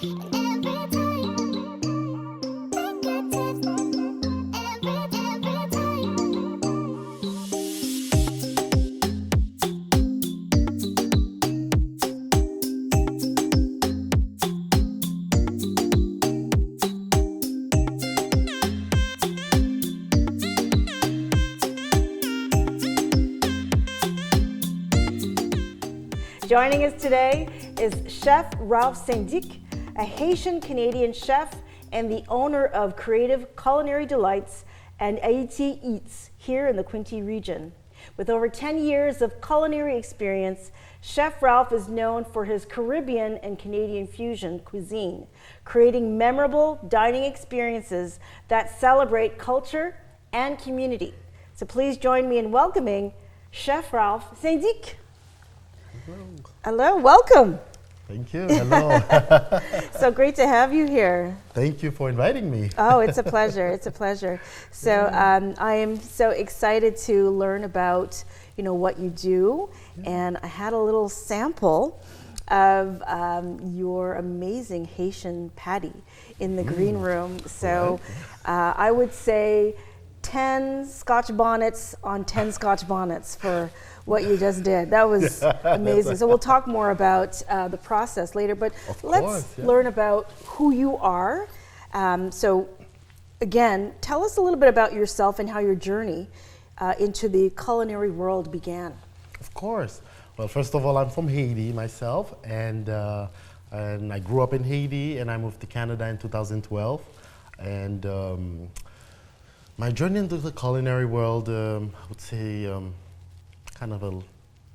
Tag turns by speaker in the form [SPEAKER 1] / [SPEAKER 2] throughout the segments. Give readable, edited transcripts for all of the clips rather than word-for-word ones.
[SPEAKER 1] Joining us today is Chef Ralph Saint-Dic, a Haitian-Canadian chef and the owner of Creative Culinary Delights and Haiti Eats here in the Quinte region. With over 10 years of culinary experience, Chef Ralph is known for his Caribbean and Canadian fusion cuisine, creating memorable dining experiences that celebrate culture and community. So please join me in welcoming Chef Ralph Saint-Dic.
[SPEAKER 2] Hello.
[SPEAKER 1] Hello, welcome.
[SPEAKER 2] Thank you. Hello.
[SPEAKER 1] So great to have you here.
[SPEAKER 2] Thank you for inviting me.
[SPEAKER 1] Oh, it's a pleasure. It's a pleasure. So I am so excited to learn about, what you do. And I had a little sample of your amazing Haitian patty in the green room. So I would say 10 Scotch bonnets on 10 Scotch bonnets for what you just did. That was amazing. So we'll talk more about the process later, but let's learn about who you are. So again, tell us a little bit about yourself and how your journey into the culinary world began.
[SPEAKER 2] Of course. Well, first of all, I'm from Haiti myself, and I grew up in Haiti, and I moved to Canada in 2012. And my journey into the culinary world, I would say, kind of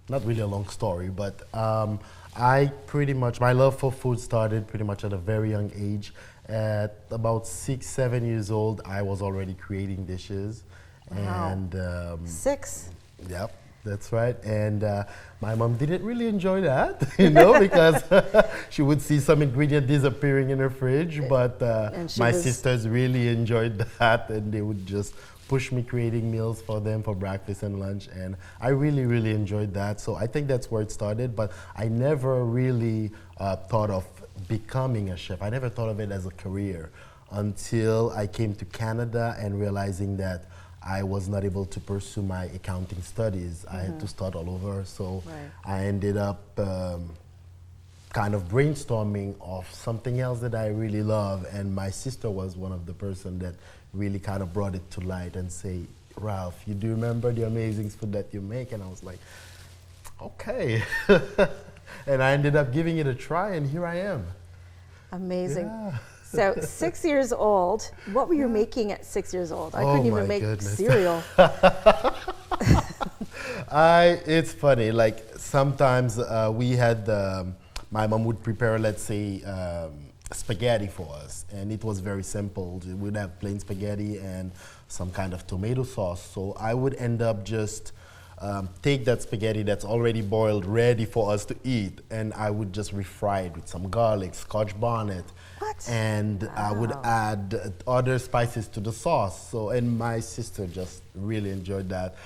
[SPEAKER 2] not really a long story, but my love for food started pretty much at a very young age. At about 6, 7 years old, I was already creating dishes.
[SPEAKER 1] Wow.
[SPEAKER 2] And
[SPEAKER 1] 6?
[SPEAKER 2] Yep, that's right. And my mom didn't really enjoy that, because she would see some ingredient disappearing in her fridge, but my sisters really enjoyed that, and they would just push me creating meals for them for breakfast and lunch, and I really, really enjoyed that. So I think that's where it started, but I never really thought of becoming a chef. I never thought of it as a career until I came to Canada and realizing that I was not able to pursue my accounting studies. I had to start all over, so I ended up kind of brainstorming of something else that I really love, and my sister was one of the person that really kind of brought it to light and say, Ralph, you do remember the amazing food that you make? And I was like, okay. And I ended up giving it a try, and here I am.
[SPEAKER 1] Amazing.
[SPEAKER 2] Yeah.
[SPEAKER 1] So 6 years old, what were you making at 6 years old? I couldn't even make cereal.
[SPEAKER 2] It's funny, like sometimes we had, my mom would prepare, let's say, spaghetti for us, and it was very simple. We'd have plain spaghetti and some kind of tomato sauce. So I would end up just take that spaghetti that's already boiled, ready for us to eat, and I would just refry it with some garlic, Scotch bonnet, and I would add other spices to the sauce. So, and my sister just really enjoyed that.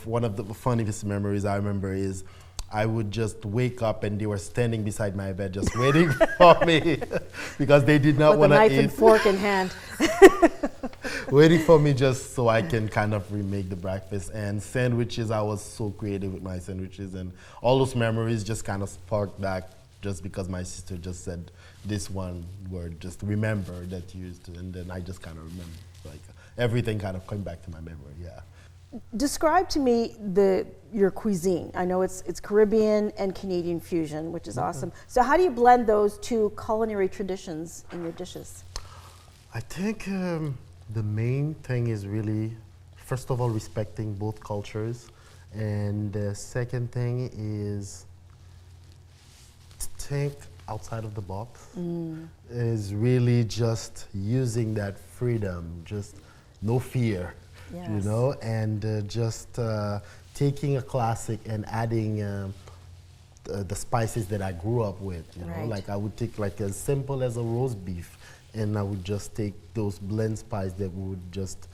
[SPEAKER 2] One of the funniest memories I remember is I would just wake up and they were standing beside my bed just waiting for me because they did not want to eat.
[SPEAKER 1] With a knife and fork in hand.
[SPEAKER 2] Waiting for me just so I can kind of remake the breakfast. And sandwiches, I was so creative with my sandwiches, and all those memories just kind of sparked back just because my sister just said this one word, just remember that you used to, and then I just kind of remember, like everything kind of came back to my memory, yeah.
[SPEAKER 1] Describe to me your cuisine. I know it's Caribbean and Canadian fusion, which is awesome. So how do you blend those two culinary traditions in your dishes?
[SPEAKER 2] I think the main thing is really, first of all, respecting both cultures. And the second thing is think outside of the box. Is really just using that freedom, just no fear.
[SPEAKER 1] Yes.
[SPEAKER 2] And just taking a classic and adding the spices that I grew up with, like I would take like as simple as a roast beef, and I would just take those blend spices that we would just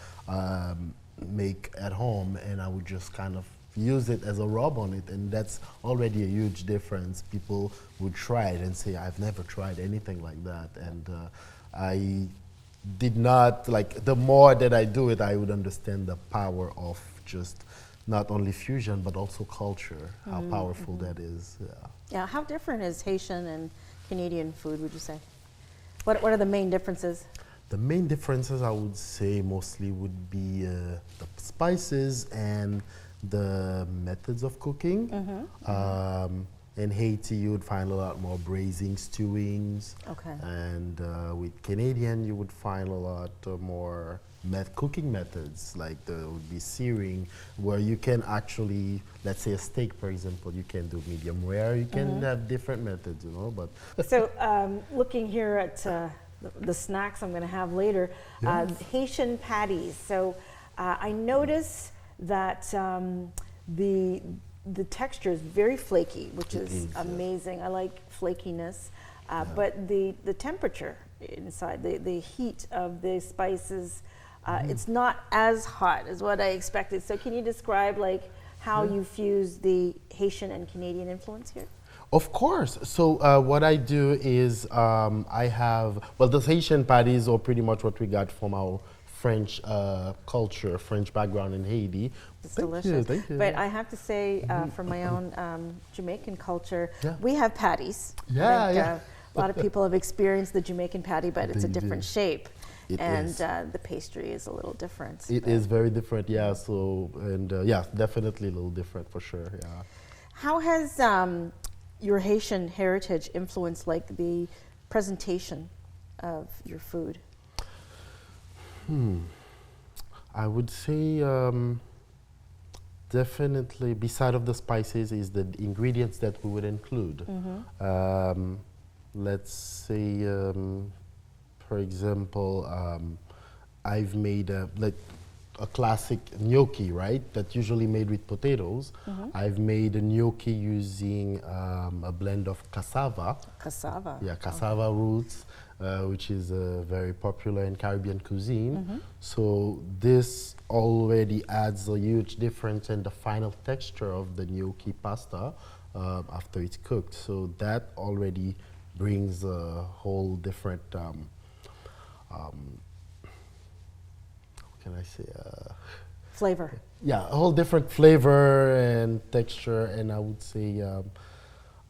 [SPEAKER 2] make at home, and I would just kind of use it as a rub on it, and that's already a huge difference. People would try it and say, I've never tried anything like that. And I did not, like, the more that I do it, I would understand the power of just not only fusion, but also culture, how powerful that is.
[SPEAKER 1] Yeah, how different is Haitian and Canadian food, would you say? What are the main differences?
[SPEAKER 2] The main differences, I would say, mostly would be the spices and the methods of cooking. In Haiti, you would find a lot more braising, stewings.
[SPEAKER 1] Okay.
[SPEAKER 2] And with Canadian, you would find a lot more cooking methods, like there would be searing, where you can actually, let's say a steak, for example, you can do medium rare. You can have different methods, you know. But
[SPEAKER 1] so, looking here at the snacks I'm going to have later, Haitian patties. So, I notice that the texture is very flaky, which is amazing. I like flakiness, but the temperature inside, the heat of the spices, it's not as hot as what I expected. So can you describe like how you fuse the Haitian and Canadian influence here?
[SPEAKER 2] Of course. So what I do is I have, well, the Haitian patties are pretty much what we got from our French culture, French background in Haiti.
[SPEAKER 1] It's delicious.
[SPEAKER 2] Thank you.
[SPEAKER 1] But I have to say, from my own Jamaican culture, we have patties.
[SPEAKER 2] Yeah,
[SPEAKER 1] I think, a lot of people have experienced the Jamaican patty, but it's a different shape.
[SPEAKER 2] It
[SPEAKER 1] and
[SPEAKER 2] is.
[SPEAKER 1] The pastry is a little different.
[SPEAKER 2] It is very different, yeah. So, and yeah, definitely a little different for sure, yeah.
[SPEAKER 1] How has your Haitian heritage influenced like the presentation of your food?
[SPEAKER 2] I would say definitely, beside of the spices, is the ingredients that we would include. Let's say, for example, I've made a classic gnocchi, right? That's usually made with potatoes. I've made a gnocchi using a blend of cassava.
[SPEAKER 1] Cassava.
[SPEAKER 2] Yeah, cassava roots, which is very popular in Caribbean cuisine. So this already adds a huge difference in the final texture of the gnocchi pasta after it's cooked. So that already brings a whole different, how can I say?
[SPEAKER 1] Flavor.
[SPEAKER 2] Yeah, a whole different flavor and texture, and I would say,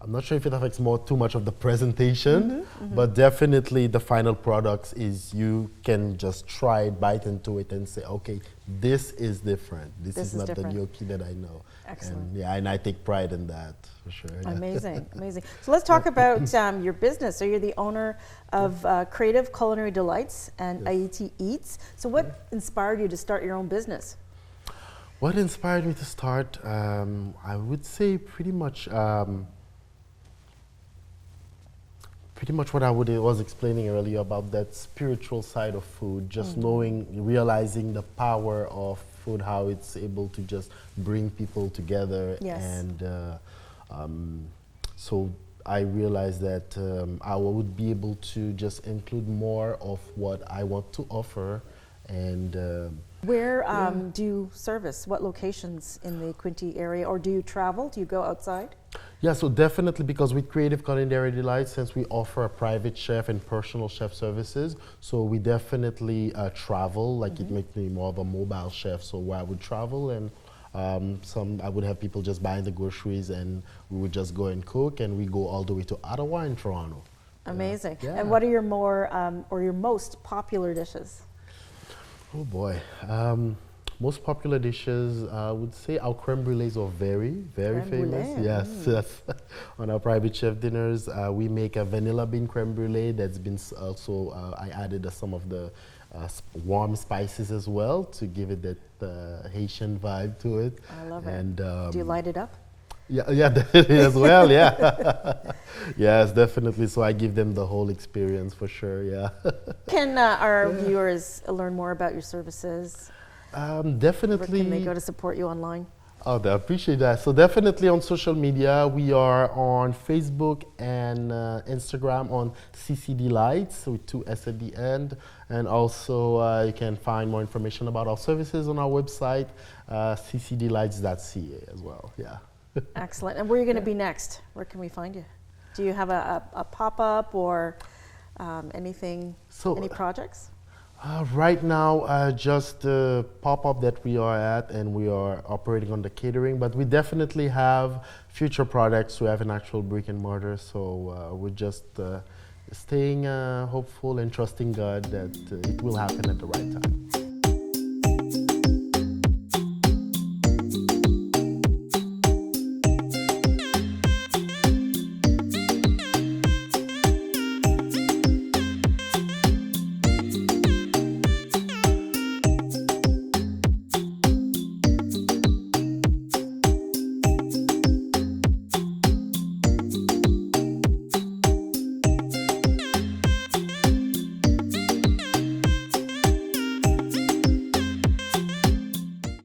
[SPEAKER 2] I'm not sure if it affects too much of the presentation, but definitely the final products is you can just try it, bite into it, and say, okay, this is different. This is not
[SPEAKER 1] different.
[SPEAKER 2] the gnocchi that I know.
[SPEAKER 1] Excellent.
[SPEAKER 2] And, yeah, and I take pride in that for sure. Yeah.
[SPEAKER 1] Amazing, amazing. So let's talk about your business. So you're the owner of Creative Culinary Delights and Haiti Eats. So what inspired you to start your own business?
[SPEAKER 2] What inspired me to start? I would say pretty much what I was explaining earlier about that spiritual side of food, just realizing the power of food, how it's able to just bring people together.
[SPEAKER 1] Yes.
[SPEAKER 2] And so I realized that I would be able to just include more of what I want to offer. And
[SPEAKER 1] where do you service? What locations in the Quinte area? Or do you travel? Do you go outside?
[SPEAKER 2] Yeah, so definitely, because with Creative Culinary Delights, since we offer a private chef and personal chef services, so we definitely travel. Like it makes me more of a mobile chef. So where I would travel, and I would have people just buying the groceries, and we would just go and cook, and we go all the way to Ottawa and Toronto.
[SPEAKER 1] Amazing.
[SPEAKER 2] Yeah.
[SPEAKER 1] And what are your your most popular dishes?
[SPEAKER 2] Oh boy. Most popular dishes, I would say our creme brulees are very, very famous. Yes, yes. On our private chef dinners, we make a vanilla bean creme brulee that's been also, I added some of the warm spices as well to give it that Haitian vibe to it.
[SPEAKER 1] I love
[SPEAKER 2] and,
[SPEAKER 1] it. Do you light it up?
[SPEAKER 2] Yeah, definitely as well, yeah. Yes, definitely. So I give them the whole experience for sure, yeah.
[SPEAKER 1] Can our viewers learn more about your services?
[SPEAKER 2] Definitely.
[SPEAKER 1] Where can they go to support you online?
[SPEAKER 2] Oh, I appreciate that. So definitely on social media, we are on Facebook and Instagram on CC Delights with 2 S at the end. And also you can find more information about our services on our website, ccdelights.ca as well. Yeah.
[SPEAKER 1] Excellent. And where are you going to be next? Where can we find you? Do you have a pop-up or anything, any projects?
[SPEAKER 2] Right now, just the pop-up that we are at, and we are operating on the catering, but we definitely have future products. We have an actual brick and mortar, so we're just staying hopeful and trusting God that it will happen at the right time.